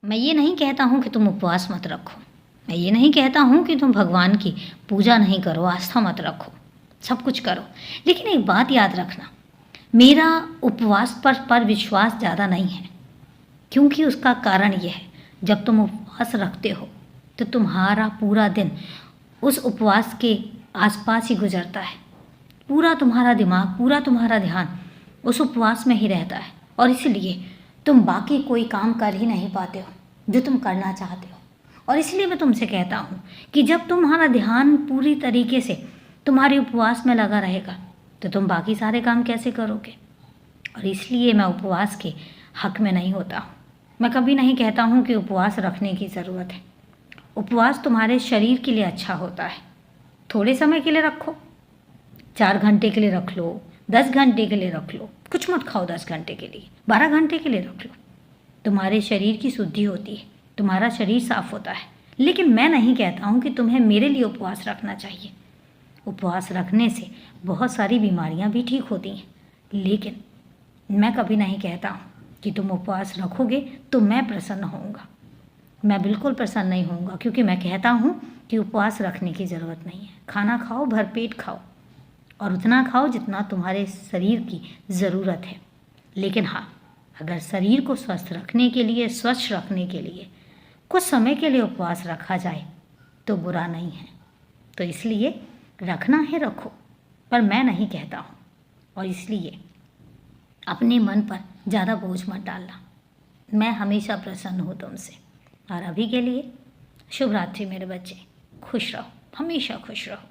मैं ये नहीं कहता हूँ कि तुम उपवास मत रखो, मैं ये नहीं कहता हूँ कि तुम भगवान की पूजा नहीं करो, आस्था मत रखो, सब कुछ करो। लेकिन एक बात याद रखना, मेरा उपवास पर विश्वास ज़्यादा नहीं है, क्योंकि उसका कारण ये है, जब तुम उपवास रखते हो तो तुम्हारा पूरा दिन उस उपवास के आसपास ही गुजरता है। पूरा तुम्हारा दिमाग, पूरा तुम्हारा ध्यान उस उपवास में ही रहता है, और इसलिए तुम बाकी कोई काम कर ही नहीं पाते हो जो तुम करना चाहते हो। और इसलिए मैं तुमसे कहता हूँ कि जब तुम्हारा ध्यान पूरी तरीके से तुम्हारे उपवास में लगा रहेगा तो तुम बाकी सारे काम कैसे करोगे। और इसलिए मैं उपवास के हक में नहीं होता हूँ। मैं कभी नहीं कहता हूँ कि उपवास रखने की ज़रूरत है। उपवास तुम्हारे शरीर के लिए अच्छा होता है। थोड़े समय के लिए रखो, 4 घंटे के लिए रख लो, 10 घंटे के लिए रख लो, कुछ मत खाओ 10 घंटे के लिए, 12 घंटे के लिए रख लो। तुम्हारे शरीर की शुद्धि होती है, तुम्हारा शरीर साफ होता है। लेकिन मैं नहीं कहता हूँ कि तुम्हें मेरे लिए उपवास रखना चाहिए। उपवास रखने से बहुत सारी बीमारियाँ भी ठीक होती हैं, लेकिन मैं कभी नहीं कहता हूँ कि तुम उपवास रखोगे तो मैं प्रसन्न होऊंगा। मैं बिल्कुल प्रसन्न नहीं होऊंगा, क्योंकि मैं कहता हूँ कि उपवास रखने की ज़रूरत नहीं है। खाना खाओ, भरपेट खाओ, और उतना खाओ जितना तुम्हारे शरीर की ज़रूरत है। लेकिन हाँ, अगर शरीर को स्वस्थ रखने के लिए, स्वच्छ रखने के लिए कुछ समय के लिए उपवास रखा जाए तो बुरा नहीं है। तो इसलिए रखना है रखो, पर मैं नहीं कहता हूँ। और इसलिए अपने मन पर ज़्यादा बोझ मत डालना। मैं हमेशा प्रसन्न हूँ तुमसे। और अभी के लिए शुभ रात्रि मेरे बच्चे। खुश रहो, हमेशा खुश रहो।